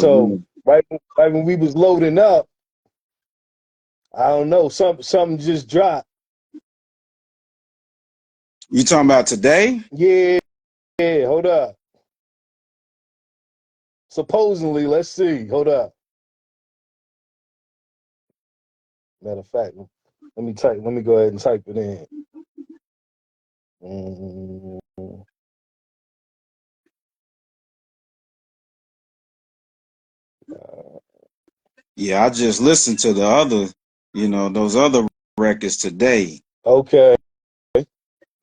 So So right when we was loading up, I don't know, something just dropped. you talking about today? Yeah, hold up. Supposedly, let's see. Hold up. Matter of fact, let me go ahead and type it in. Mm, Yeah, I just listened to the other, those other records today okay,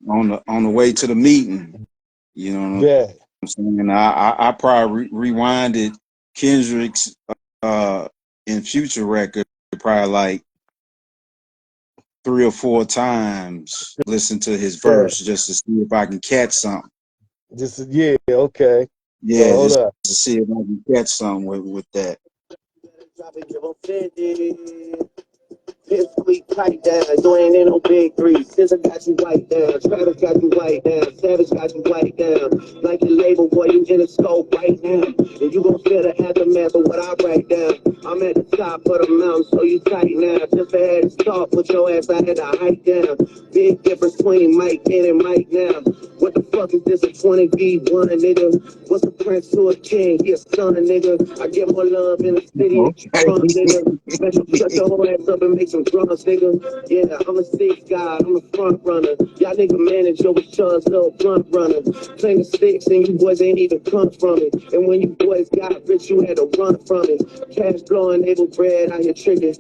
on the way to the meeting. You know what bet. I'm saying? I probably rewinded Kendrick's in Future record probably like 3 or 4 times. Listen to his Yeah. verse just to see if I can catch something. Just yeah, okay. So Yeah, hold just up. to see if I can catch something with that. His fleet tight down, you ain't in no big three. Since I got you white down, Travis got you white down, Savage got you white down. Like your label, boy, you in the scope right now. And you gon' feel the aftermath of what I write down. I'm at the top of the mountain, so you tight now. Just ahead of start, put your ass out here to hike down. Big difference between Mike then and Mike now. What the fuck is this, a 20v1, nigga? What's a prince to a king? He a son, nigga. I get more love in the city than you front, nigga. Bet you shut your whole ass up and make some drums, nigga. Yeah, I'm a six guy, I'm a front runner. Y'all nigga manage your Chubb's little front runner. Claim the sticks and you boys ain't even come from it. And when you boys got rich, you had to run from it. Cash blowing, able bread, out here triggered.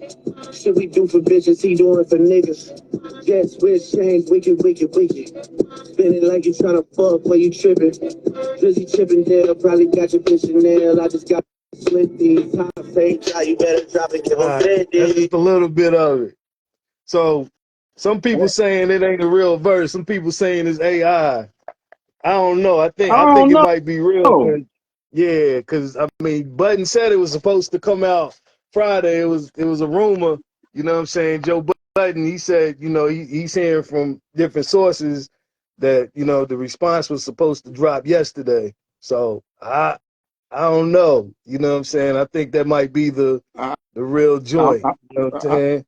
Shit we do for bitches, he doing for niggas. Jet switch, change, wicked, wicked, wicked. Spinning like you tryna fuck while you tripping. Drizzy chipping there, probably got your bitch in there. I just got Swifties, top fake, now you better drop it, give All them right. 50. That's just a little bit of it. So some people What? saying it ain't a real verse. Some people saying it's AI. I don't know. I I think don't it might be real. know. Yeah, because I mean, Button said it was supposed to come out Friday. It was a rumor. You know what I'm saying? Joe Button, he said, he's hearing from different sources that the response was supposed to drop yesterday. So I don't know. You know what I'm saying? I think that might be the I, real I, joint. I, You know what I'm I, saying?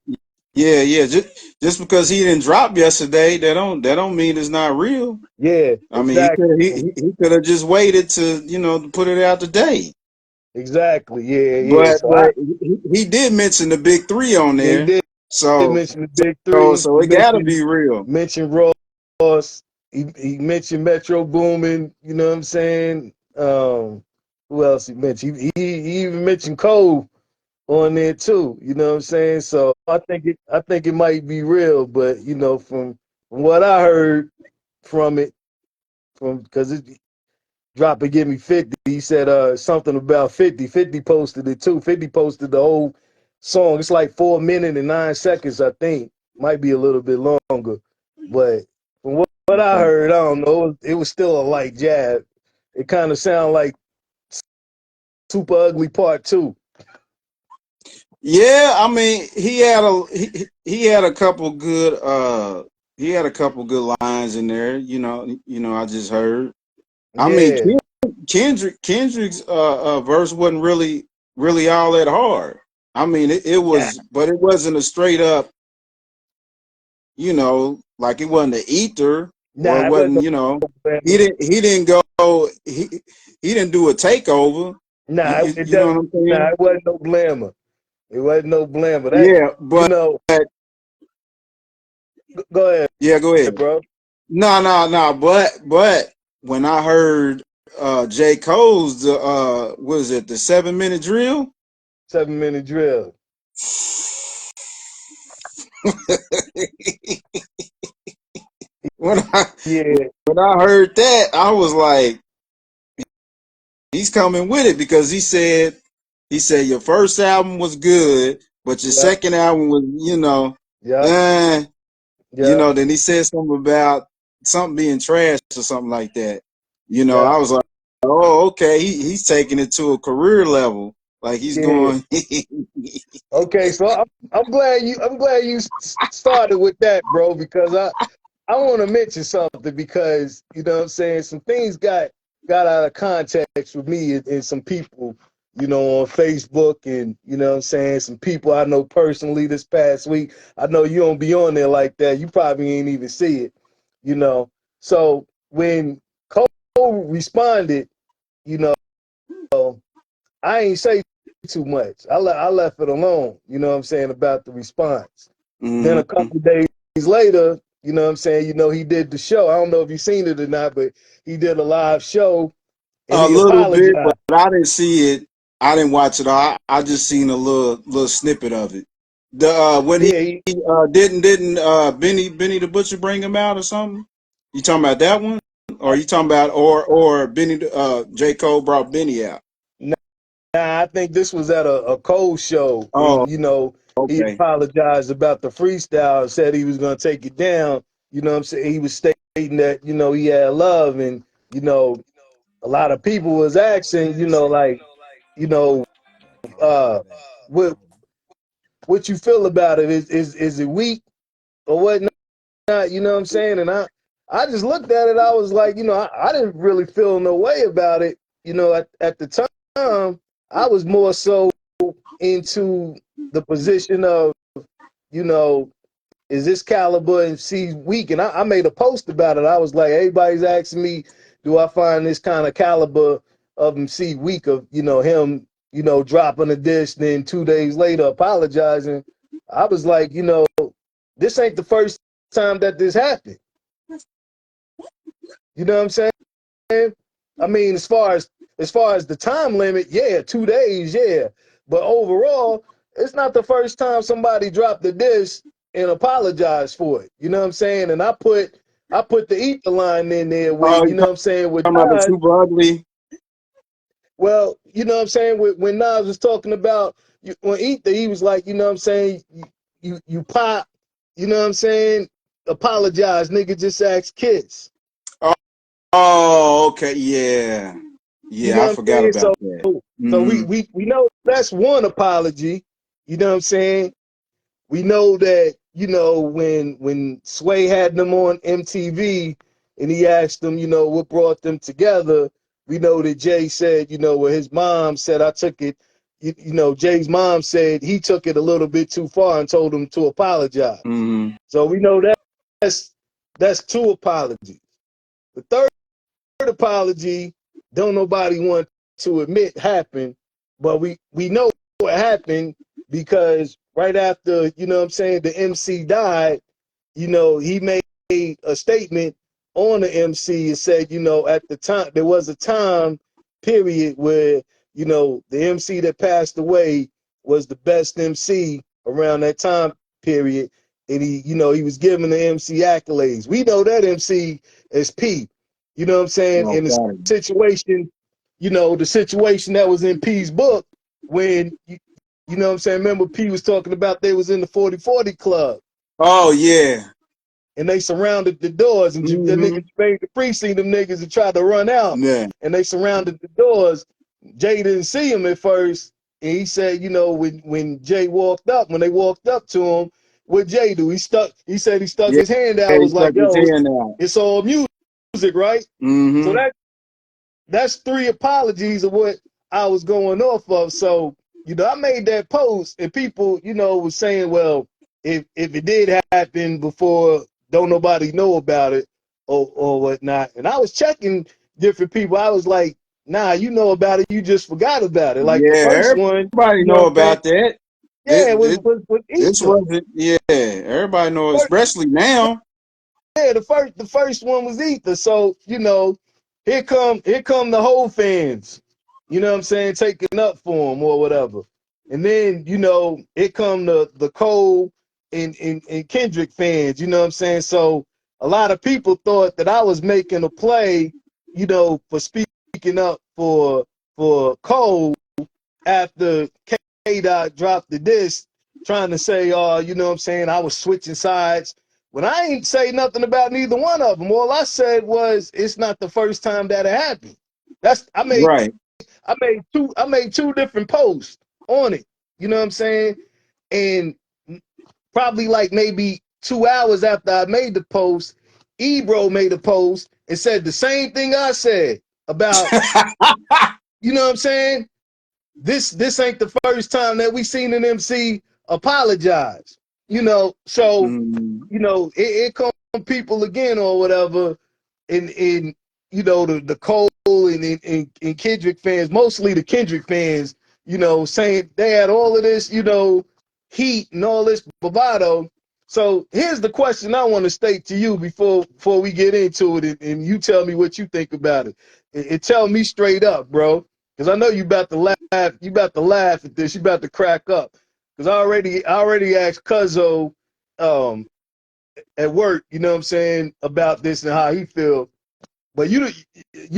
yeah, yeah. Just because he didn't drop yesterday, that don't mean it's not real. Yeah, I mean, exactly. he could have just waited to put it out today. Exactly. Yeah, yeah. But So he did mention the big three on yeah, he there, did so mention the big so three. so it got to be real. Mentioned Ross. He mentioned Metro Boomin. You know what I'm saying? Who else he mentioned? He even mentioned Cole on there too. You know what I'm saying? So I think it might be real, but from what I heard from it, from because it dropped and give me 50. He said something about 50. 50 posted it too. 50 posted the whole song. It's like 4 minutes and 9 seconds, I think. Might be a little bit longer. But from what I heard, I don't know. It was still a light jab. It kind of sounded like Super Ugly Part 2. Yeah, I mean, he had a couple good lines in there. I just heard. I mean, Yeah. Kendrick's verse wasn't really all that hard. I mean, it Yeah. was, but it wasn't a straight up, like it wasn't an ether, or it Nah, it wasn't wasn't, no he glamour. didn't go he didn't do a takeover. Nah, it You know what doesn't. I'm Nah, saying? it wasn't no glamour. It wasn't no glamour. That Yeah, you but know. Go ahead, yeah, go ahead. bro. No, no, no, but when I heard J. Cole's what is it, the 7 minute drill? 7 minute drill. when I Yeah. when I heard that, I was like, he's coming with it, because he said your first album was good, but your Yep. second album was, Yep. eh, Yep. then he said something about something being trash or something like that. Yep. I was like, oh, okay, he's taking it to a career level. Like he's Yeah. going. Okay. So I'm glad you started with that, bro, because I want to mention something because you know what I'm saying some things got out of context with me and some people. you know, on Facebook, and you know what I'm saying, some people I know personally this past week. I know you don't be on there like that. You probably ain't even see it, you know. So when Cole responded, you know, I ain't say too much. I left it alone, you know what I'm saying, about the response. Then a couple days later, you know what I'm saying, you know, he did the show. I don't know if you've seen it or not, but he did a live show and A he little bit, but apologized. I didn't see it. I didn't watch it all. I just seen a little snippet of it. The when he Yeah, didn't Benny the Butcher bring him out or something? You talking about that one? Or you talking about or Benny J. Cole brought Benny out? nah, I think this was at a Cole show, Oh, and you know, he okay. apologized about the freestyle, said he was gonna take it down. You know what I'm saying? He was stating that, you know, he had love, and you know, a lot of people was asking, you know, like, you know, uh what what you feel about it? Is it weak or whatnot? You know what I'm saying? And I just looked at it. I was like, you know, I didn't really feel no way about it. You know, at the time, I was more so into the position of, you know, is this caliber MC weak? And I made a post about it. I was like, everybody's asking me, do I find this kind of caliber of MC weak? Of, you know, him, you know, dropping a diss, then 2 days later apologizing. I was like, you know, this ain't the first time that this happened. You know what I'm saying? I mean, as far as the time limit, yeah, 2 days, yeah. But overall, it's not the first time somebody dropped the diss and apologized for it. You know what I'm saying? And I put the ether line in there with, Oh, you you know what I'm saying, with talking about the Nas. Super Ugly? Well, you know what I'm saying, when Nas was talking about on ether, he was like, you know what I'm saying, you pop, you know what I'm saying, apologize, nigga, just ask kids. Oh, okay, yeah, You know yeah. I what I'm forgot saying? So about that. so Hmm. we know that's one apology. You know what I'm saying? We know that, you know, when Sway had them on MTV and he asked them, you know, what brought them together, we know that Jay said, you know, his mom said, I took it, you know, Jay's mom said he took it a little bit too far and told him to apologize. Hmm. So we know that's two apologies. The third apology, don't nobody want to admit happened, but we know what happened because right after, you know what I'm saying, the MC died, you know, he made a statement on the MC and said, you know, at the time, there was a time period where, you know, the MC that passed away was the best MC around that time period. And he, you know, he was giving the MC accolades. We know that MC is P. You know what I'm saying? Oh, In the got it. situation, you know, the situation that was in P's book when, you know what I'm saying? Remember P was talking about they was in the 40/40 club Oh, yeah. and they surrounded the doors, and the Hmm. nigga Jermaine Dupri seen them niggas and tried to run out, Yeah. and they surrounded the doors. Jay didn't see him at first, and he said, you know, when Jay walked up, when they walked up to him, what Jay do? He said he stuck Yeah. his hand out, He was like, stuck his yo, hand out. it's all music, right? So Hmm. that's three apologies of what I was going off of. So, you know, I made that post and people, you know, was saying, well, if it did happen before, don't nobody know about it or whatnot. And I was checking different people. I was like, nah, you know about it, you just forgot about it. Like the first Yeah. one, Everybody you know know what I'm saying? about that. Yeah, This, it was this, was this Ether. wasn't. Yeah. Everybody know, especially now. Yeah, the first one was Ether. So, you know, here come the whole fans. You know what I'm saying, taking up for him or whatever. And then, you know, here come the Cole and Kendrick fans, you know what I'm saying? So a lot of people thought that I was making a play, you know, for speaking up for Cole after K Dot dropped the disc, trying to say, you know what I'm saying, I was switching sides. When I ain't say nothing about neither one of them, all I said was it's not the first time that it happened. That's Right. I made two different posts on it. You know what I'm saying? And probably like maybe 2 hours after I made the post, Ebro made a post and said the same thing I said about, you know what I'm saying? this ain't the first time that we seen an MC apologize. You know, so you know it come people again or whatever, in you know the Cole and Kendrick fans, mostly the Kendrick fans, you know, saying they had all of this, you know, heat and all this bravado. So here's the question I want to state to you before we get into it, and you tell me what you think about it. And tell me straight up, bro, because I know you about to laugh. You about to laugh at this. You about to crack up. Because I already asked Cuzzo at work, you know what I'm saying, about this and how he feel. But you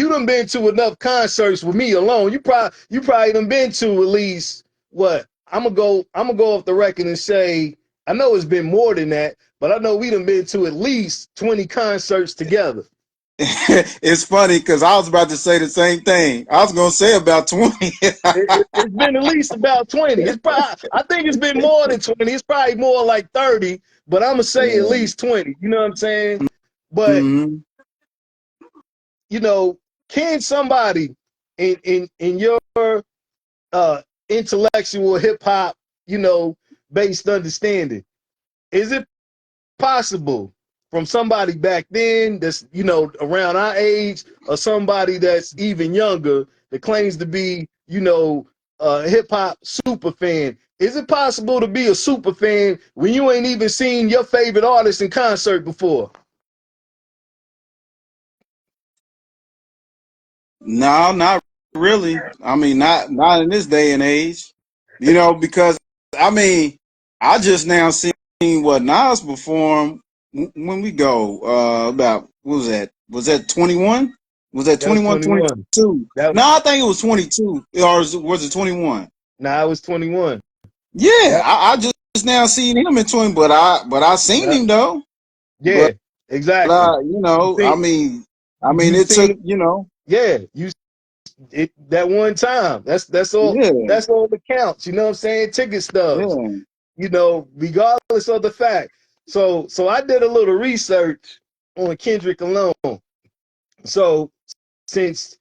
done been to enough concerts with me alone. You probably done been to at least what? I'm gonna go off the record and say I know it's been more than that, but I know we done been to at least 20 concerts together. It's funny because I was about to say the same thing. I was gonna say about 20. It's been at least about 20. It's probably I think it's been more than 20. It's probably more like 30, but I'm gonna say at least 20. You know what I'm saying? But Mm-hmm. you know, can somebody in your intellectual hip hop, you know, based understanding, is it possible from somebody back then that's, you know, around our age or somebody that's even younger that claims to be, you know, a hip hop super fan? Is it possible to be a super fan when you ain't even seen your favorite artist in concert before? No, not really. I mean, not in this day and age. You know, because I mean, I just now seen what Nas performed when we go about what was that? Was that 21? Was that That was 21, 21. 22? That No, I think it was 22. Or was it 21? Nah, it was 21. Yeah, Yep. I just now seen him in 20, but I seen Yep. him though. Yeah, But exactly. you You know, think I mean, you it took, seen, you know, yeah, you it that one time. yeah, That's all that counts. You know what I'm saying? Ticket stubs. yeah. You know, regardless of the fact. So I did a little research on Kendrick alone. So since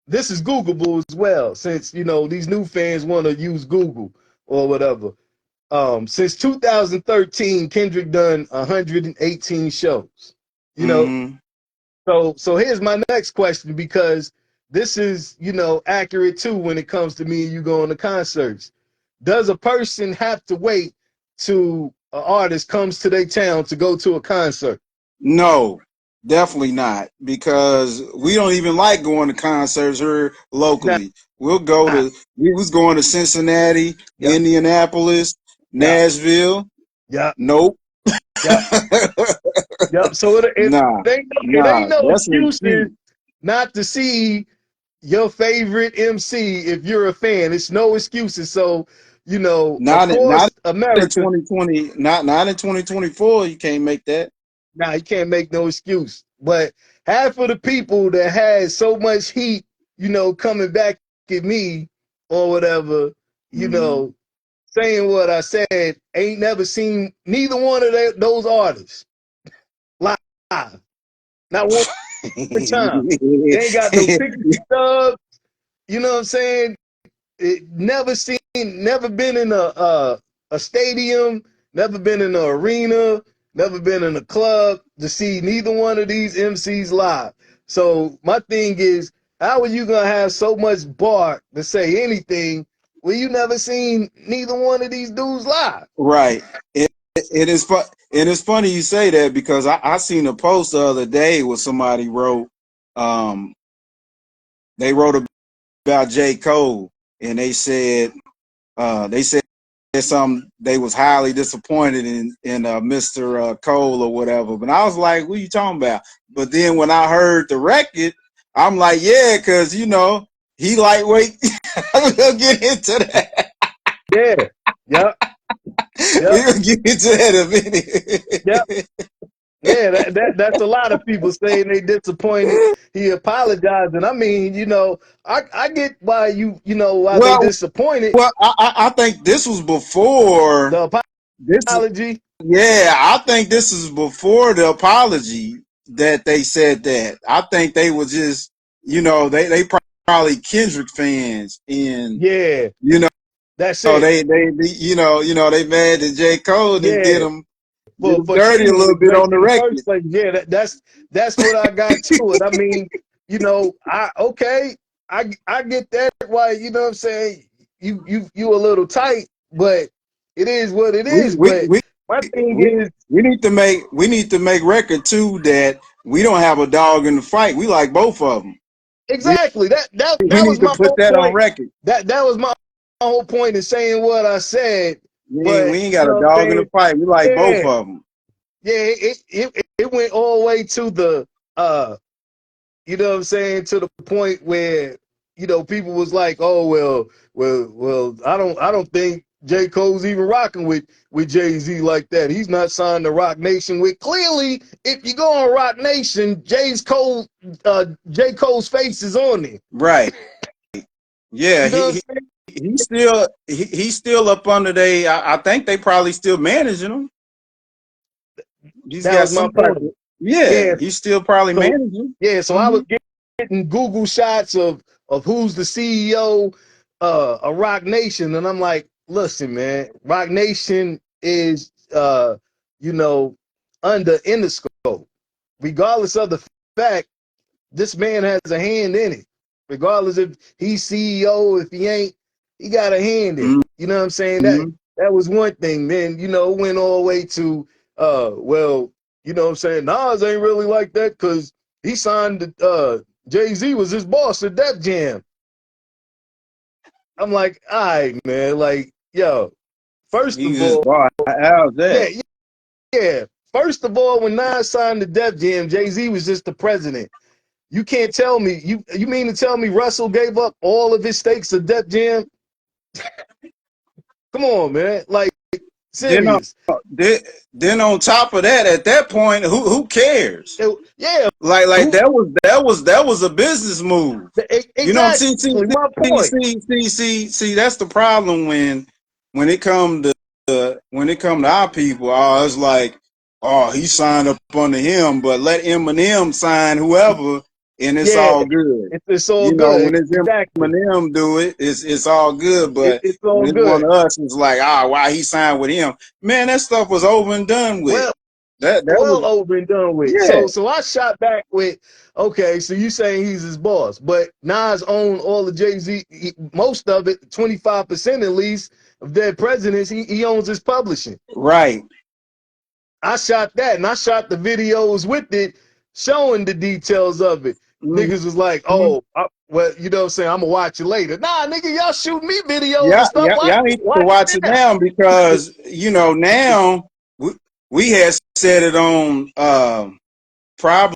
this is Googleable as well, since you know these new fans want to use Google or whatever. Since 2013, Kendrick done 118 shows. You know, Mm-hmm. so here's my next question, because this is, you know, accurate too when it comes to me and you going to concerts. Does a person have to wait till an artist comes to their town to go to a concert? No, definitely not, because we don't even like going to concerts here Nah, locally. We was going to Cincinnati, yep, Indianapolis, yep, Nashville. yep, Nope. yep, yep. So Nah, it ain't nah, no that's an excuses excuse. not to see your favorite MC if you're a fan. It's no excuses. So, you know, of Not course, in America. 2020, not in 2024. You can't make that. Now you can't make no excuse. But half of the people that had so much heat, you know, coming back at me or whatever, you Mm-hmm. know, saying what I said, ain't never seen neither one of those artists live. Not one time. They ain't got no ticket stubs. You know what I'm saying? Never been in a stadium, never been in an arena, never been in a club to see neither one of these MCs live. So my thing is, how are you gonna have so much bar to say anything when you never seen neither one of these dudes live? Right. It is fun. And it's funny you say that because I seen a post the other day where somebody wrote, um, they wrote about J. Cole, and they said something, they was highly disappointed in Mr. Cole or whatever. But I was like, what are you talking about? But then when I heard the record, I'm like, yeah, because you know he lightweight. We'll get into that. Yeah, yep, yep, We'll get into that in a yep. minute. Yeah, that's a lot of people saying they disappointed. He apologized, and I mean, you know, I get why you know why they well, disappointed. I think this was before The this. apology, Yeah, I think this is before the apology that they said that. I think they were just, you know, they probably Kendrick fans, and Yeah, you know, that's it. they they mad that J. Cole didn't Yeah, get him for dirty a shooting little with bit Drake on the in the record. first place. Yeah, that's what I got to it. I mean, you know, I get that. Why, you know what I'm saying? You a little tight, but it is what it We is. we But we my thing we is we need to make record too that we don't have a dog in the fight. We like both of them. We exactly we that was need to my put whole that on point. record. That was my whole point in saying what I said. We But ain't you got a know what I'm dog in the saying? fight. We like both Yeah, of them. yeah. It went all the way to the you know what I'm saying, to the point where, you know, people was like, oh well, I don't think J. Cole's even rocking with Jay-Z like that. He's not signed to Rock Nation. With clearly, if you go on Rock Nation, J. Cole's face is on there. Right. Yeah, You know what I'm saying? he's still up under I think they probably still managing him. He's That got was my some type of point. yeah, Yeah. he's still probably So managing. yeah, so I Mm-hmm. was getting Google shots of who's the CEO of Rock Nation, and I'm like, listen, man, Rock Nation is you know, under Interscope. Regardless of the fact, this man has a hand in it. Regardless if he's CEO, if he ain't, he got a hand in it. You know what I'm saying? Mm-hmm. That was one thing. Then, you know, went all the way to well, you know what I'm saying, Nas ain't really like that because he signed Jay-Z was his boss at Def Jam. I'm like, all right, man, like, yo, first He of just all, bought how's yeah, that? yeah. First of all, when Nas signed to Def Jam, Jay-Z was just the president. You can't tell me you mean to tell me Russell gave up all of his stakes to Def Jam? Come on, man. Like, Then on serious. then, then on top of that, at that point, who cares? Yeah. Like Who that was a business move. You know what I'm exactly saying? my point. See, that's the problem when it come to our people. Oh, it's like, oh, he signed up under him, but let Eminem sign whoever, and it's Yeah, all good. it's all You know, good. when it's Exactly. Eminem do it, it's all good. But It's when all it's one good. of us, it's like, why he signed with him? Man, that stuff was over and done with. Well, That well was over and done with. yeah, So I shot back with, okay, so you saying he's his boss, but Nas owned all the Jay-Z, most of it, 25% at least of their presidents, he owns his publishing. right. I shot that, and I shot the videos with it, showing the details of it. Niggas was like, Mm-hmm. oh, well, you know what I'm saying, I'm gonna watch it later. Nah, nigga, y'all shoot me videos Yeah, and stuff. y'all need to Watch watch it it now. now because now we had said it on probably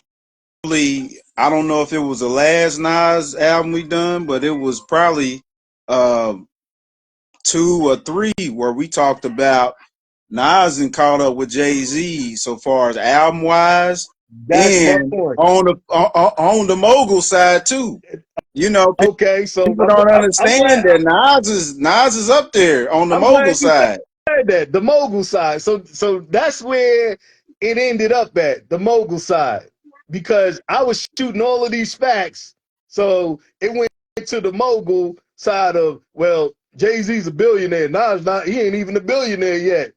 I don't know if it was the last Nas album we done, but it was probably uh, 2 or 3 where we talked about Nas and caught up with Jay-Z so far as album wise That's my and point. on the mogul side too. You know, Okay, so people don't I'm understand glad that Nas is up there on the I'm mogul glad you side. said that, the mogul side. So that's where it ended up at, the mogul side, because I was shooting all of these facts. So it went to the mogul side of, well, Jay-Z's a billionaire. Nas not. He ain't even a billionaire yet.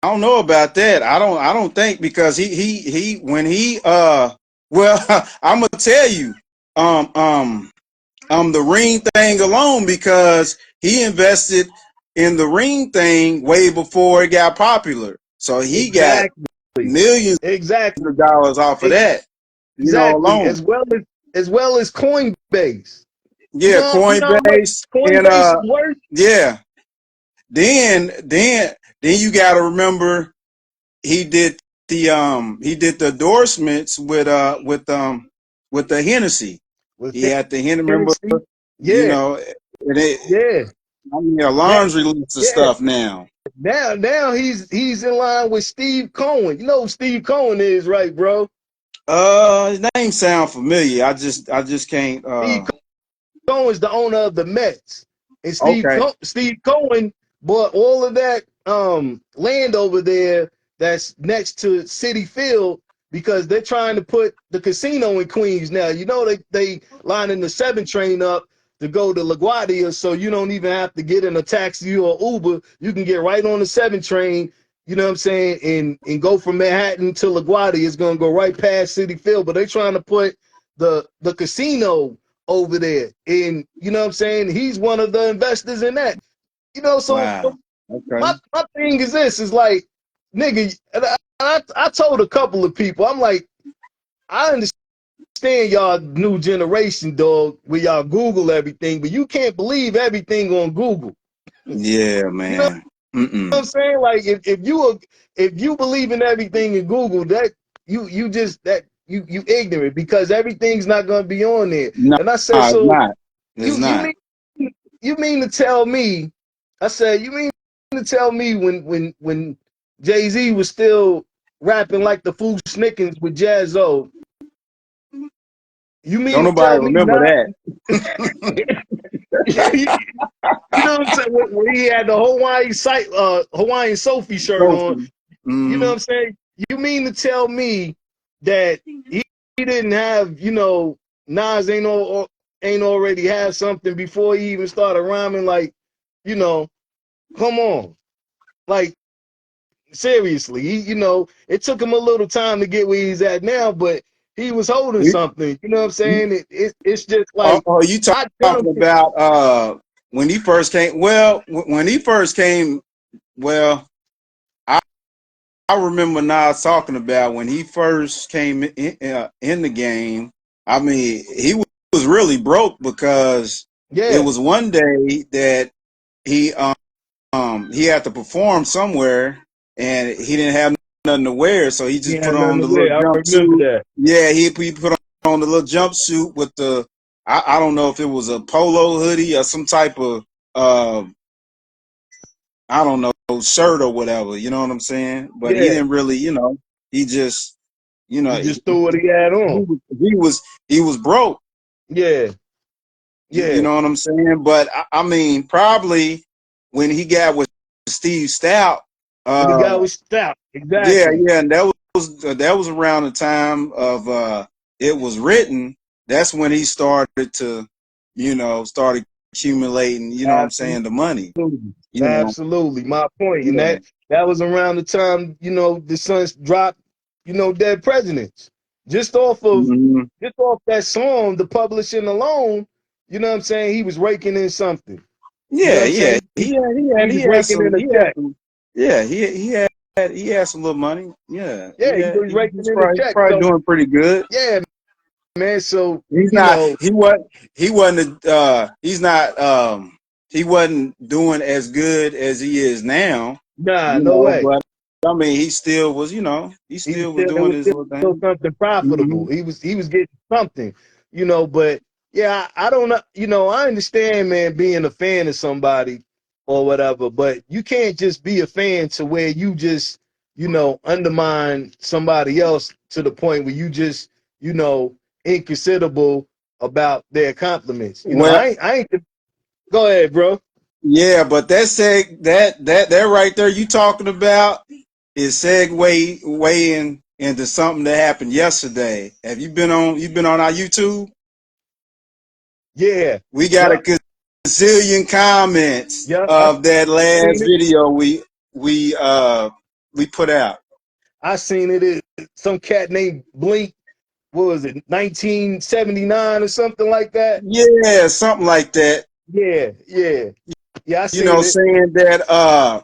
I don't know about that. I don't think because he when he well I'm gonna tell you um um the ring thing alone because he invested in the ring thing way before it got popular. So he got Exactly. millions Exactly. of dollars off of that, Exactly. alone. As well as Coinbase. Yeah, You know how much Coinbase and Coinbase is worth? yeah. Then you gotta remember he did he did the endorsements with the Hennessy. With He had the Hennessy, remember, Hennessy? you Yeah. know, and Yeah. I mean a Now, laundry list of yeah. stuff now. Now he's in line with Steve Cohen. You know who Steve Cohen is, right, bro? His name sound familiar. I just can't Steve Cohen's the owner of the Mets. And okay. Steve Cohen bought all of that land over there that's next to Citi Field because they're trying to put the casino in Queens now. You know, they lining the 7 train up to go to LaGuardia, so you don't even have to get in a taxi or Uber. You can get right on the 7 train, you know what I'm saying, and go from Manhattan to LaGuardia. It's gonna go right past Citi Field, but they're trying to put the casino over there. And you know what I'm saying? He's one of the investors in that. You know, so Wow. Okay. my thing is this is like, nigga, I told a couple of people, I'm like, I understand y'all new generation, dog, where y'all Google everything, but you can't believe everything on Google. Yeah, You know man. what I'm saying? Like if you believe in everything in Google, that you just that you ignorant because everything's not gonna be on there. No, And I said, it's so not. It's you not. mean to tell me? I said, you mean to tell me when Jay-Z was still rapping like the Fool Snickens with Jazzo, you Don't mean to nobody tell me remember not? that. You know what I'm saying? When he had the Hawaiian Sophie shirt on, Trophy. you know what Mm-hmm. I'm saying? You mean to tell me that he didn't have, you know, Nas ain't already had something before he even started rhyming? Like, you know, come on. Like, seriously, you know, it took him a little time to get where he's at now, but he was holding You, something. You know what I'm you, saying? It's just like you I talking jumped. about when he first came? Well, when he first came, well, I I remember Nas talking about when he first came in the game. I mean, he was really broke because it Yeah, was one day that he he had to perform somewhere and he didn't have nothing to wear, so he he just put had nothing on to the little wear. I remember jumpsuit. that. Yeah, he put on the little jumpsuit with the I don't know if it was a polo hoodie or some type of uh, I don't know, shirt or whatever. You know what I'm saying? But he Yeah, didn't really, he just, he just threw what he had on. he was broke. Yeah, You yeah. know what I'm saying? But I mean, probably when he got with Steve Stout, When the guy uh, was stout, yeah, exactly. yeah, and that was around the time of it was written. That's when he started to, started accumulating. You know what I'm saying? The money. Absolutely, You know, absolutely. My point, and yeah. that was around the time the Suns dropped, Dead Presidents, just off of Hmm. that song, the publishing alone. You know what I'm saying? He was raking in something. You know Yeah, what I'm yeah. saying? He He was had raking some in a check. yeah, he had some little money. Yeah. Yeah, he was raking He's in a check. probably So doing pretty good. yeah, man. So He's you not know, he wasn't he's not he wasn't doing as good as he is now, nah, no way. but I mean he still was, he He was still was still it doing was his little still thing. something profitable. Hmm. He was getting something, but yeah, I don't know, I understand, man, being a fan of somebody or whatever, but you can't just be a fan to where you just, undermine somebody else to the point where you just, inconsiderable about their compliments. Well, I ain't go ahead, bro. yeah, but that right there you talking about is weighing into something that happened yesterday. Have you been on our YouTube? Yeah. We got Yep. a gazillion comments Yep. of that Seen last it. video we we put out. I seen it. Some cat named Blink, what was it, 1979 or something like that? Yeah, something like that. Yeah, yeah. Yeah, I seen it. Saying that uh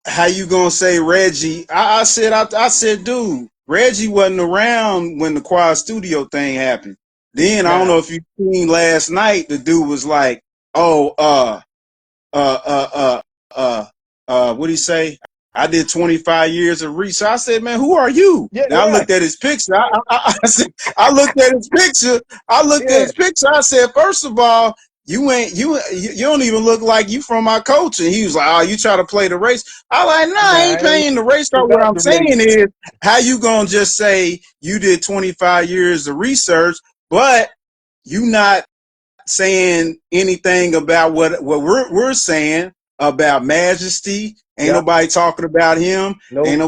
how you gonna say Reggie? I said, dude, Reggie wasn't around when the Quad Studio thing happened. Then I don't Nah. know if you seen last night, the dude was like, oh, uh, uh, uh, what do you say? I did 25 years of research. I said, man, who are you? Yeah, Now I right. looked at his picture. I said, I looked at his picture. I looked at Yeah. his picture. I said, first of all, you don't even look like you from my culture. He was like, oh, you try to play the race. I like, nah, I Nah, ain't I ain't playing the race card. What about I'm the race. saying is, how you gonna just say you did 25 years of research, but you not saying anything about what we're saying about Majesty. Ain't Yep. nobody talking about him. Nope. Ain't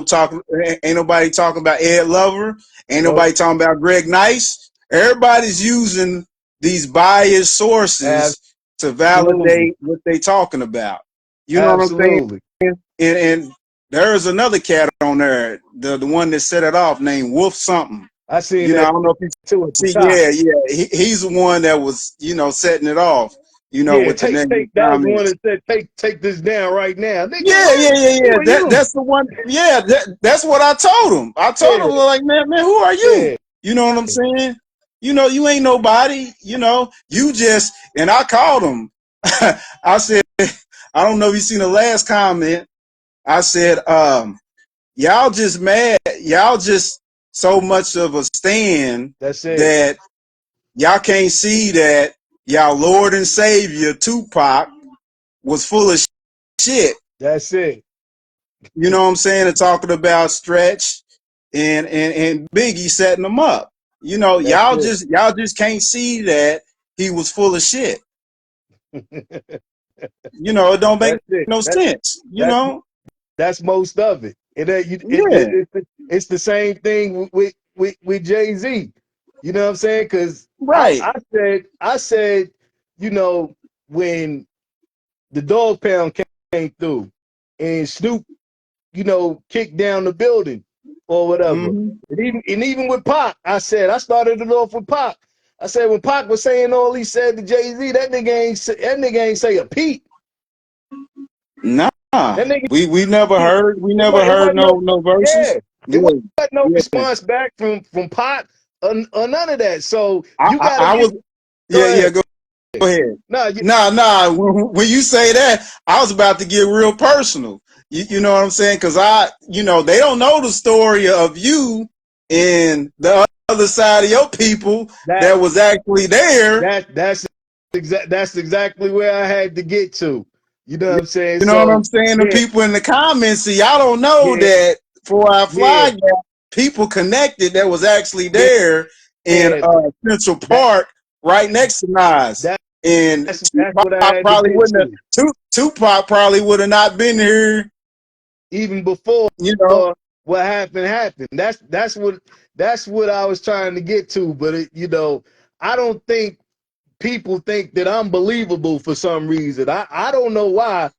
nobody talking about Ed Lover. Ain't Nope. nobody talking about Greg Nice. Everybody's using these biased sources to Absolutely. validate what they talking about. You know what I'm saying? Absolutely. And there's another cat on there, the one that set it off, named Wolf something. I seen You know, that I don't know if you too at the see. top. Yeah. He's the one that was, setting it off. Yeah, With the negative that was the one comments. that said take this down right now. Nigga, Yeah. what? Who are you? That's the one. Yeah, that's what I told him. I told him, Yeah, like, man, who are you? yeah. You know what I'm saying? You ain't nobody. You just. And I called him. I said, I don't know if you seen the last comment. I said, y'all just mad. Y'all just so much of a stand That's it. that y'all can't see that y'all Lord and Savior Tupac was full of shit. That's it. You know what I'm saying? And talking about Stretch and Biggie setting them up. That's Y'all it. just can't see that he was full of shit. It don't make That's it. no sense. That's most of it. Yeah, It's the same thing with Jay-Z. You know what I'm saying? Because right. I said, when the dog pound came through and Snoop, kicked down the building or whatever. Mm-hmm. And even with Pac, I started it off with Pac. I said when Pac was saying all he said to Jay-Z, that nigga ain't say a peep. Nah, That nigga, we never heard it wasn't no verses. yeah, it Yeah, wasn't no yeah. response back from Pac or none of that. So you gotta I get was go yeah. ahead. Go ahead. No, Nah. When you say that, I was about to get real personal. You know what I'm saying? Because they don't know the story of you and the other side of your people that was actually there. that's exactly where I had to get to. You know what I'm saying? You know what I'm So saying? The yeah, people in the comments, see, y'all don't know yeah, that for our yeah, fly gap, people connected that was actually yeah. there in Central That Park, right next to Nas. that And that's what I Tupac had to probably get wouldn't have. to. Tupac probably would have not been here. Even before You know, what happened. That's what I was trying to get to. But I don't think people think that I'm believable for some reason. I don't know why.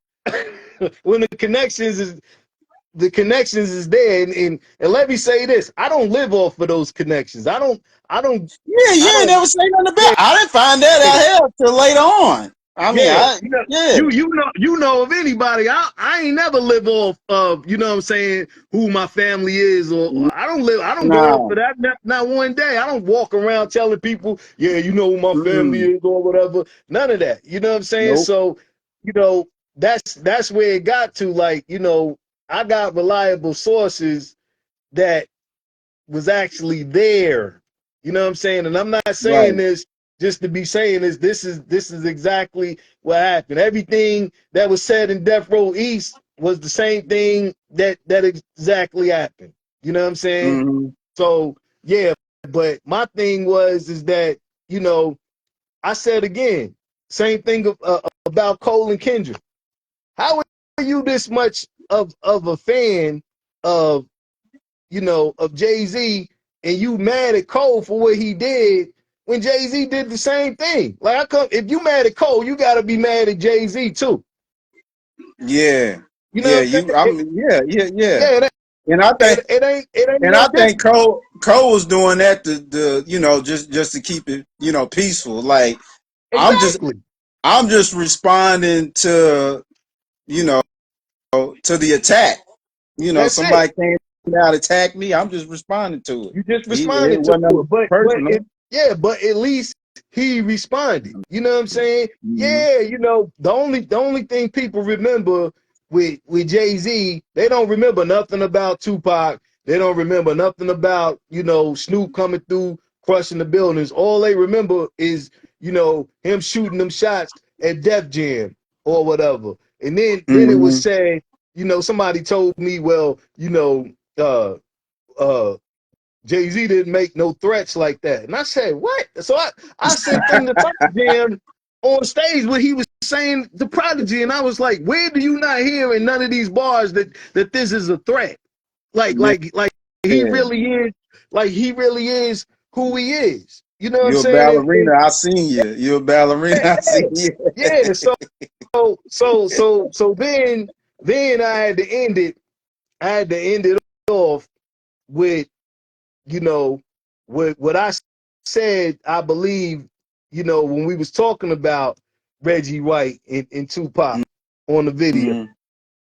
When the connections is there, and let me say this: I don't live off of those connections. I don't you I ain't don't never say nothing yeah, about. I didn't find that yeah. out hell till later on. I mean, Yeah, yeah. you know of anybody? I ain't never live off of what I'm saying, who my family is, or I don't go off Nah. of that. Not one day. I don't walk around telling people, yeah, you know who my family Mm-mm. is or whatever. None of that. You know what I'm saying? Nope. So, that's where it got to. Like, I got reliable sources that was actually there. You know what I'm saying? And I'm not saying Right. this just to be saying this. This is exactly what happened. Everything that was said in Death Row East was the same thing that exactly happened. You know what I'm saying? Mm-hmm. So yeah, but my thing is that I said again, same thing about Cole and Kendrick. How are you this much of a fan of of Jay-Z, and you mad at Cole for what he did when Jay-Z did the same thing? Like, if you mad at Cole, you gotta be mad at Jay-Z too. Yeah. You know Yeah. what I'm saying? Yeah. Yeah, And I think it ain't And no I different. think Cole was doing that to just to keep it peaceful. Like Exactly. I'm just responding to you know to the attack. That's it. Somebody came out attack me. I'm just responding to it. You just It responded to wasn't it, nothing personal. but at least he responded. You know what I'm saying? Mm-hmm. Yeah, the only thing people remember with Jay-Z, they don't remember nothing about Tupac. They don't remember nothing about Snoop coming through crushing the buildings. All they remember is him shooting them shots at Def Jam or whatever. And then it was Mm-hmm. said, somebody told me, well, uh uh Jay-Z didn't make no threats like that. And I said, what? So I sent them to Top Jam. on stage where he was saying the Prodigy, and I was like, where do you not hear in none of these bars that this is a threat? Like he Yeah. really is, like he really is who he is. You know what I'm You're a saying? ballerina. I seen you. You're a ballerina. I seen you. Yeah. So then I had to end it. I had to end it off with, you know, what I said. I believe, you know, when we was talking about Reggie White and Tupac on the video, Mm-hmm.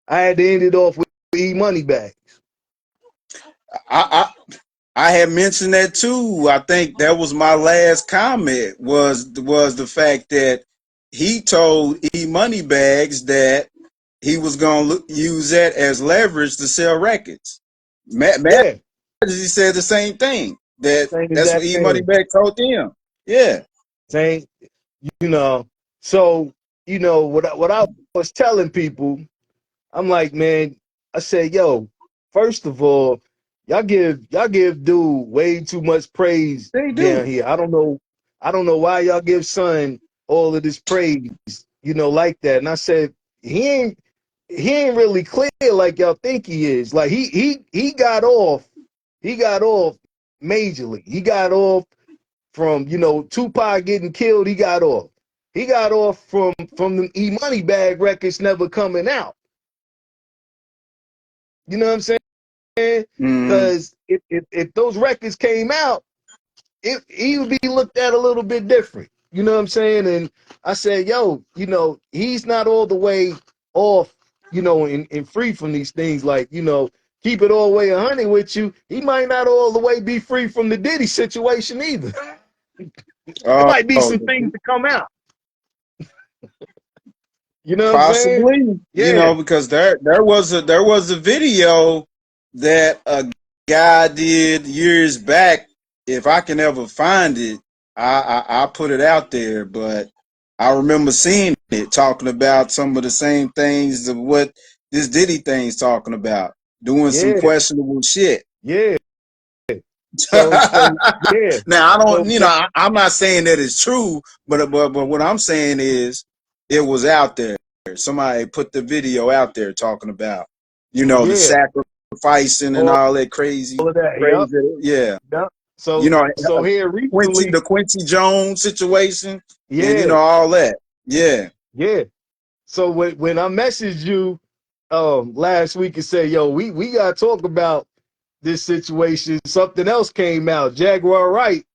I had to end it off with E Money Bags. I had mentioned that too. I think that was my last comment was the fact that he told E Moneybags that he was gonna use that as leverage to sell records. Matt, Yeah, he said the same thing. same That's what exact E thing. Moneybags told him. Yeah. Same, you know. So, you know, what I was telling people, I'm like, man, I said, yo, first of all, y'all give dude way too much praise They down do. here. I don't know why y'all give son all of this praise, you know, like that. And I said, he ain't really clear like y'all think he is. Like he got off majorly. He got off from, you know, Tupac getting killed. He got off. He got off from the E Money Bag records never coming out. You know what I'm saying? Mm-hmm. Because if those records came out, he would be looked at a little bit different. You know what I'm saying? And I said, yo, you know, he's not all the way off, you know, and free from these things. Like, you know, keep it all the way 100 with you. He might not all the way be free from the Diddy situation either. There Oh, might be some things to come out. You know what I'm saying? possibly. You Yeah, know, because there was a video that a guy did years back. If I can ever find it, I'll put it out there. But I remember seeing it talking about some of the same things of what this Diddy thing's talking about, doing some yeah, questionable shit. yeah. So yeah. Now I don't, So you know, I'm not saying that it's true, but what I'm saying is it was out there. Somebody put the video out there talking about, you know, the yeah, sacrificing and all all that crazy, of that. Yep. crazy, yeah. Yep. You So know, here recently, The Quincy Jones situation, and you yeah, know all that. Yeah. yeah. So when I messaged you last week and said, yo, we gotta talk about this situation, something else came out. Jaguar Wright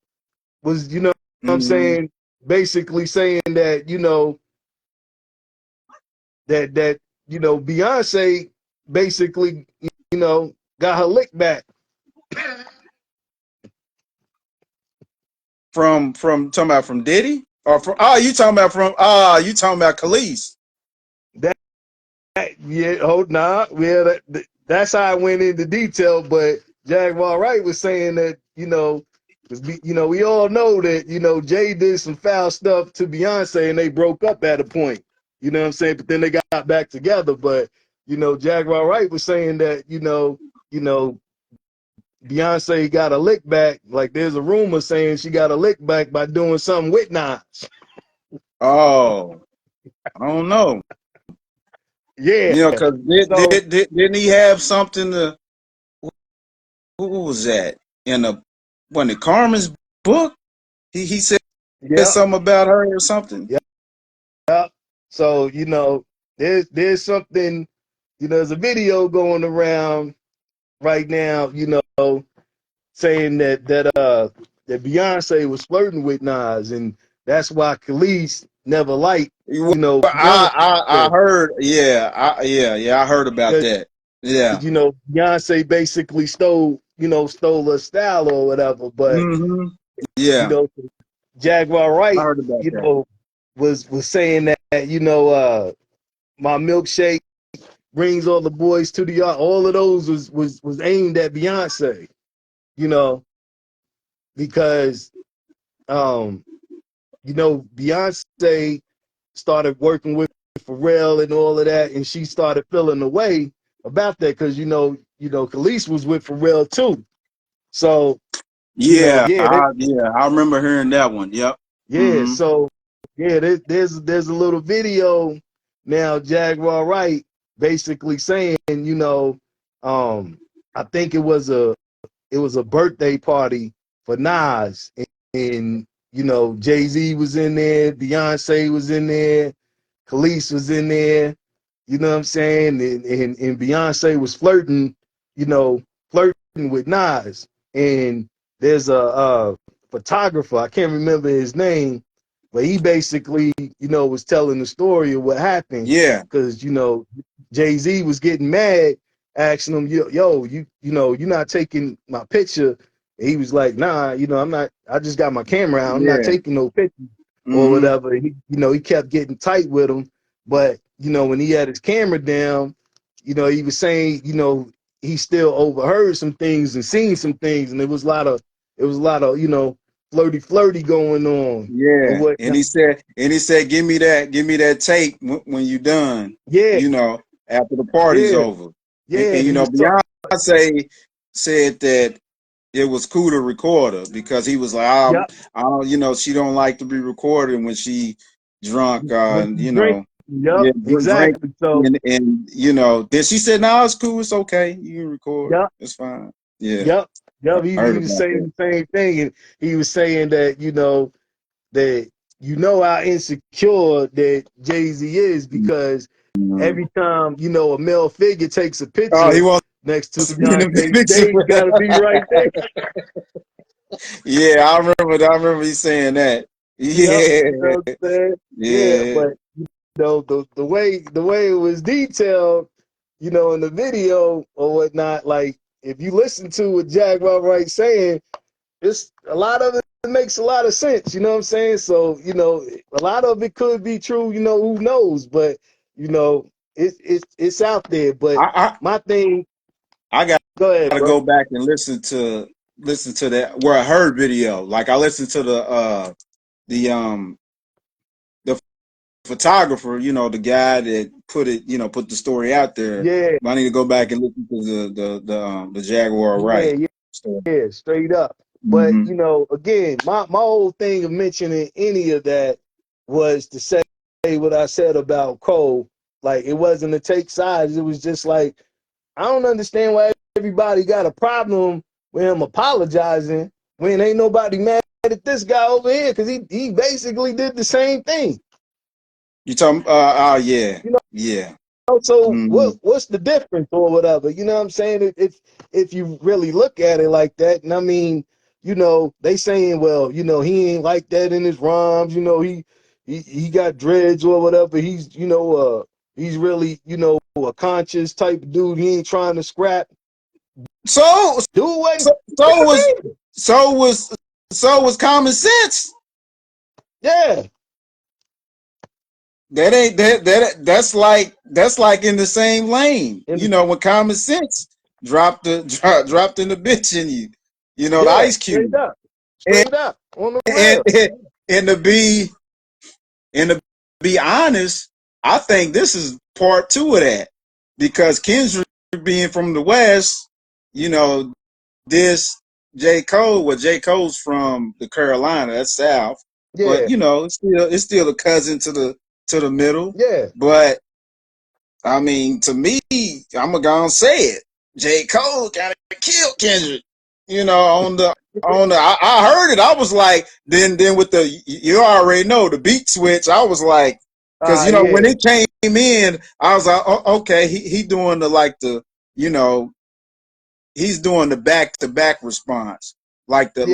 was, you know what I'm Mm-hmm. saying, basically saying that, you know, that you know, Beyonce basically, you know, got her lick back. From talking about from Diddy or from you talking about Khalees. That, yeah, oh nah, yeah, that's how I went into detail. But Jaguar Wright was saying that, you know, you know, we all know that, you know, Jay did some foul stuff to Beyonce and they broke up at a point. You know what I'm saying? But then they got back together. But, you know, Jaguar Wright was saying that, you know, Beyonce got a lick back. Like there's a rumor saying she got a lick back by doing something with Nas. Oh, I don't know. Yeah. You know, because So didn't he have something to, who was that? In a, when it Carmen's book? He said yeah, something about her or something? yeah, yeah. So, you know, there's something, you know, there's a video going around right now, you know, saying that Beyonce was flirting with Nas, and that's why Khalees never liked, Well, you know, Beyonce. I heard, yeah, I heard about that. Yeah. You know, Beyonce basically stole her style or whatever. But, Mm-hmm. you Yeah, know, Jaguar I Wright, heard about you that. know, was saying that, you know, my milkshake brings all the boys to the yard. All of those was aimed at Beyonce, you know, because you know, Beyonce started working with Pharrell and all of that, and she started feeling the way about that because you know, Khalees was with Pharrell too. So, you know, Yeah, I remember hearing that one. Yep. yeah. Mm-hmm. So yeah, there's a little video now, Jaguar Wright basically saying, I think it was a birthday party for Nas, and Jay-Z was in there, Beyonce was in there, Khalees was in there, you know what I'm saying? And Beyonce was flirting, flirting with Nas. And there's a photographer, I can't remember his name, but he basically, was telling the story of what happened. Yeah. Because, Jay-Z was getting mad, asking him, yo, you're not taking my picture. And he was like, nah, I'm not, I just got my camera out. I'm not Yeah. taking no pictures or Mm-hmm. whatever. He kept getting tight with him. But, when he had his camera down, he was saying, he still overheard some things and seen some things. And it was a lot of, flirty going on or Yeah. whatnot. And he said, give me that tape when you done. Yeah. After the party's Yeah. over. Yeah. And Beyonce said that it was cool to record her because he was like, Yep. I don't, she don't like to be recorded when she drunk, Drink. Yep. Exactly. So and then she said, no, it's cool, it's okay, you can record. Yep. It's fine. Yeah. Yep. He Heard was about saying the same thing, and he was saying that how insecure that Jay-Z is because every time a male figure takes a Oh, picture he wants next to to be in the Beyonce, picture. Jay got to be right there. Yeah, I remember he saying that. Yeah. Yep, you know what I'm saying? Yeah, Yeah. but the way it was detailed, in the video or whatnot, like if you listen to what Jaguar Wright saying, it's a lot of it makes a lot of sense, you know what I'm saying? So, a lot of it could be true, who knows, but it's out there. But my thing, I got go ahead, to bro. go back and listen to that where I heard video. Like I listened to the photographer, the guy that put the story out there. Yeah. But I need to go back and listen to the Jaguar Wright story. Yeah, straight up. But again, my whole thing of mentioning any of that was to say what I said about Cole. Like it wasn't to take sides. It was just like I don't understand why everybody got a problem with him apologizing when ain't nobody mad at this guy over here because he basically did the same thing. You talking? Oh yeah, yeah. So what's the difference or whatever? You know what I'm saying? If you really look at it like that, and I mean, they saying, well, he ain't like that in his rhymes. He got dreads or whatever. He's he's really a conscious type of dude. He ain't trying to scrap. So was common sense. Yeah. That ain't that's like in the same lane. When common sense dropped in the bitch in you. The Ice Cube. Straight up on the rail. And to be honest, I think this is part 2 of that. Because Kendrick being from the West, this J. Cole's from the Carolina, that's South. Yeah. But it's still a cousin to the middle. Yeah. But I mean, to me, I'm gonna say it. J. Cole kind of killed Kendrick. I heard it. I was like, then with you already know the beat switch. I was like, because when it came in, I was like, oh, okay, he doing he's doing the back to back response, like the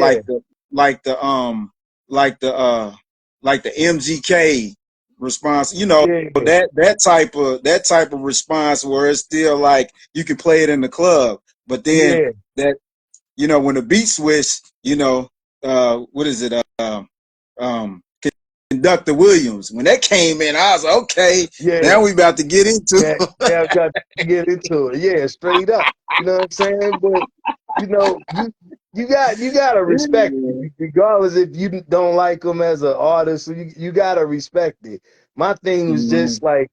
MGK response, that type of response where it's still like you can play it in the club, but then that when the beat switch, what is it? Conductor Williams. When that came in, I was like, okay, now we about to get into it. Yeah, we got to get into it. Yeah, straight up. You know what I'm saying? But you gotta respect it, regardless if you don't like him as an artist. You gotta respect it. My thing was just like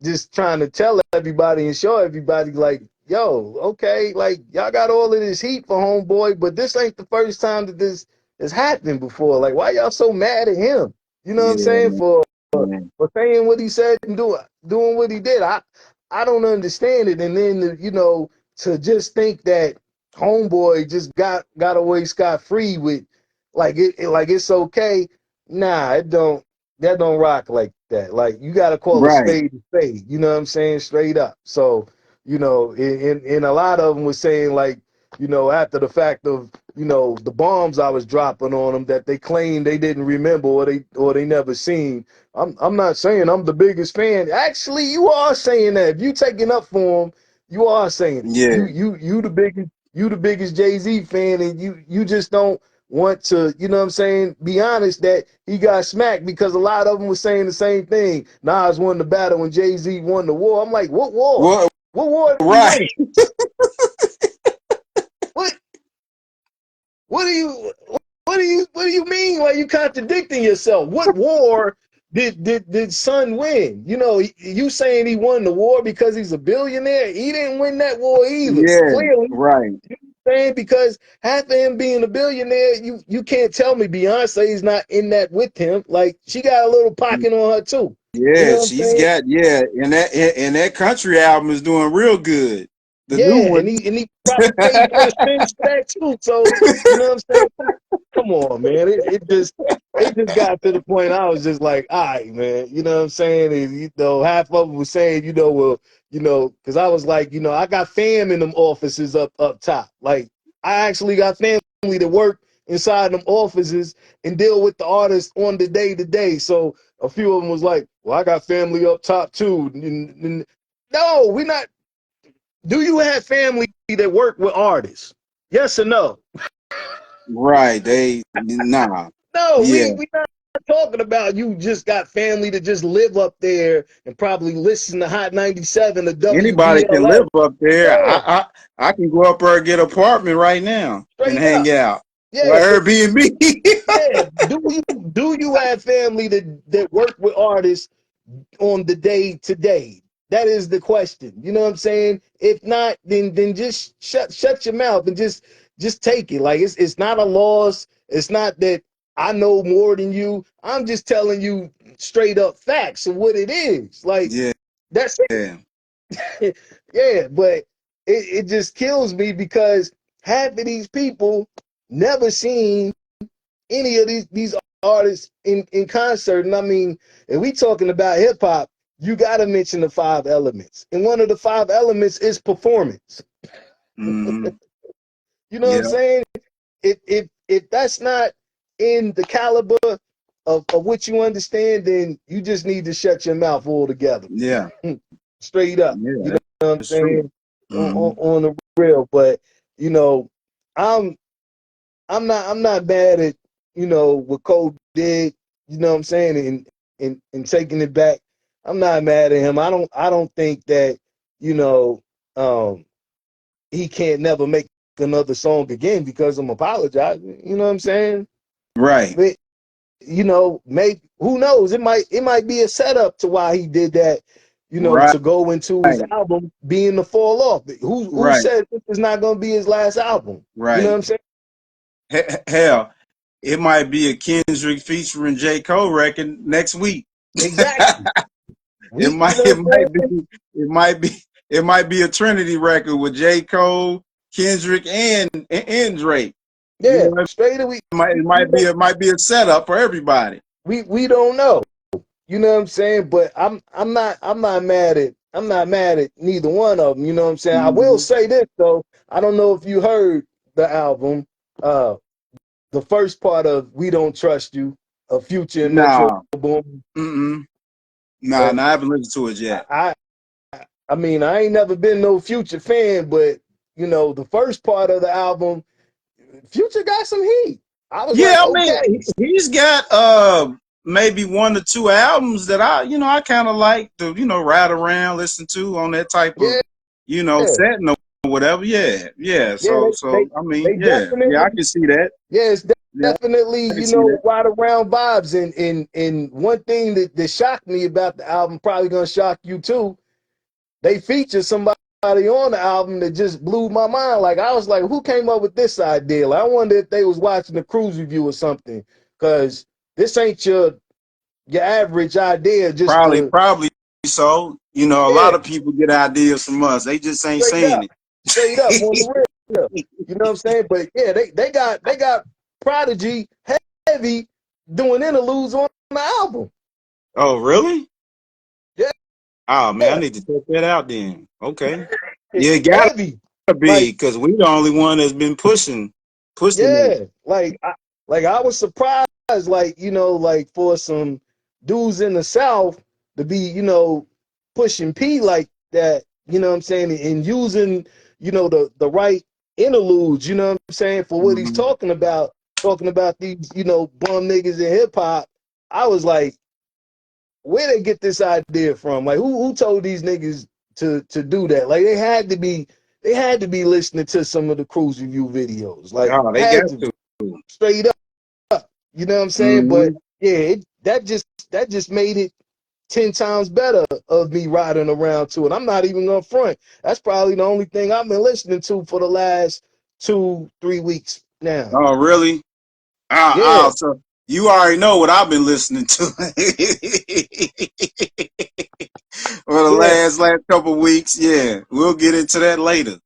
just trying to tell everybody and show everybody like, yo, okay, like y'all got all of this heat for homeboy, but this ain't the first time that this has happened before. Like, why y'all so mad at him? You know what I'm Yeah, saying? man. For saying what he said and doing what he did. I don't understand it. And then you know, to just think that homeboy just got away scot free with like like it's okay. Nah, that don't rock like that. Like you gotta call a Right. spade a spade. You know what I'm saying? Straight up. So, you know, in a lot of them was saying like, you know, after the fact of, you know, the bombs I was dropping on them that they claimed they didn't remember or they never seen. I'm not saying I'm the biggest fan. Actually, you are saying that. If you taking up for him, you are saying it. Yeah. You the biggest Jay-Z fan, and you just don't want to, you know what I'm saying, be honest that he got smacked because a lot of them was saying the same thing. Nas won the battle and Jay-Z won the war. I'm like, what war? Well, What war did he right. win? What what do you mean? Like you contradicting yourself? What war did Son win? You know, you saying he won the war because he's a billionaire? He didn't win that war either. Yeah. Clearly, Right. saying because half of him being a billionaire, you can't tell me Beyonce's not in that with him. Like she got a little pocket on her too. You know Yeah, what I'm she's saying? got and that country album is doing real good. The new Yeah, one. and he probably paid for the spins for that too. So you know what I'm saying? Come on, man. It just got to the point I was just like, all right, man. You know what I'm saying? And, you know, half of them was saying, you know, well, you know, because I was like, you know, I got fam in them offices up top. Like I actually got family that work inside them offices and deal with the artists on the day to day. So a few of them was like, well, I got family up top too. No, we not. Do you have family that work with artists? Yes or no? Right. They nah. No, Yeah. we not talking about you just got family that just live up there and probably listen to Hot 97 or Anybody can WBLS. live up there. Yeah, I can go up there and get an apartment right now and straight up. hang out. Or Yeah, but Airbnb. yeah, do you have family that work with artists on the day to day? That is the question. You know what I'm saying? If not, then just shut your mouth and just take it. Like it's not a loss. It's not that I know more than you. I'm just telling you straight up facts of what it is. Like Yeah. that's it. Yeah, but it just kills me because half of these people never seen any of these artists in concert. And I mean, if we talking about hip hop, you got to mention the five elements. And one of the five elements is performance. Mm-hmm. You know what I'm Yeah. saying? If that's not in the caliber of what you understand, then you just need to shut your mouth altogether. Yeah. Straight up. You Yeah. know what I'm That's true. saying? Mm-hmm. On the real. But you know, I'm I'm not mad at, you know, what Cole did, you know what I'm saying, and taking it back. I'm not mad at him. I don't think that, you know, he can't never make another song again because I'm apologizing. You know what I'm saying? Right. But you know, who knows? It might be a setup to why he did that, you know, Right. to go into his album being the fall off. Who Right. said this is not gonna be his last album? You know what Right. I'm saying? Hell, it might be a Kendrick featuring J. Cole record next week. Exactly. It You might know it what I'm might be saying? it might be it might be a Trinity record with J. Cole, Kendrick, and Drake. You Yeah, know, straight away. it might be a setup for everybody. We don't know. You know what I'm saying? But I'm not mad at neither one of them. You know what I'm saying? I will Mhm. say this though. I don't know if you heard the album, uh, the first part of "We Don't Trust You," of Future and Metro Nah, Boom. mm-mm. Nah, Uh, nah, I haven't listened to it yet. I I mean I ain't never been no Future fan, but you know the first part of the album, Future got some heat. I was like, Yeah, I mean, okay, he's got maybe one or two albums that I kind of like to ride around, listen to on that type of yeah, setting or whatever. Yeah, yeah. yeah, So I mean, they yeah, definitely, I can see that. yeah, it's Yeah, definitely, I can you see know, that. right around vibes. And one thing that shocked me about the album, probably gonna shock you too. They featured somebody on the album that just blew my mind. Like I was like, who came up with this idea? Like, I wonder if they was watching the Kruze review or something, because this ain't your your average idea just to Probably so. You know, a lot yeah, of people get ideas from us. They just ain't straight saying up, straight up on the real. You know what I'm saying? But yeah, they got Prodigy heavy doing interludes on the album. Oh, really? Yeah, Oh man, I yeah, need to check that out then. Okay. Yeah, it gotta heavy. be Like because we the only one that's been pushing it. yeah, like I was surprised, like like for some dudes in the South to be pushing P like that. You know what I'm saying, and using the right interludes. You know what I'm saying, for what he's Mhm. talking about these bum niggas in hip hop. I was like, where they get this idea from? Like who told these niggas to do that? Like they had to be listening to some of the Kruze review videos. Like Oh, they got had to to. straight up. You know what I'm saying? But Hmm. yeah, that just made it 10 times better of me riding around to it. I'm not even gonna front. That's probably the only thing I've been listening to for the last 2-3 weeks now. Oh, really? Yeah, So you already know what I've been listening to for the yeah, last couple weeks. Yeah, we'll get into that later.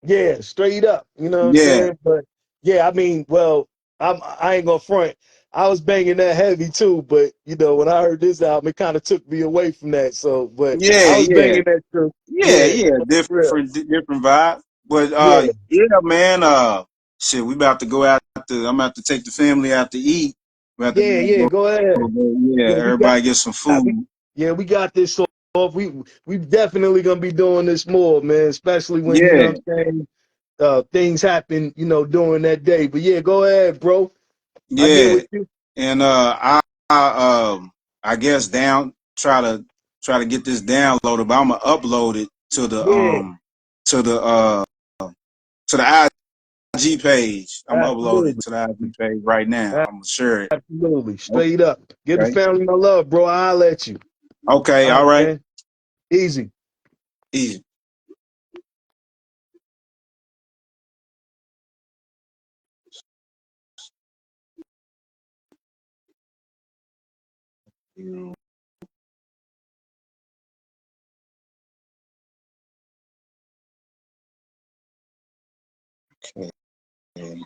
yeah, straight up. You know what I'm Yeah, saying? But yeah, I mean, well, I ain't gonna front. I was banging that heavy too, but when I heard this album, it kind of took me away from that. So, but yeah, I was yeah, banging that too. yeah, Yeah, yeah. real. Different vibe. But Yeah, yeah, man. Shit, we about to go out. I'm about to take the family out to eat. We have to yeah, yeah. go. Go ahead. Yeah, Yeah, everybody get some we food. we got this off. We definitely gonna be doing this more, man. Especially when Yeah, what I'm saying things happen, during that day. But yeah, go ahead, bro. I get yeah. with you. And I guess try to get this downloaded, but I'm gonna upload it Yeah, to the uh to the IG page. I'm gonna upload it absolutely, to the IG page right now. I'm gonna share it. absolutely, straight up. Give the Okay. family my love, bro. I'll let you. Okay, All all right, right. man. Easy. Easy. Okay.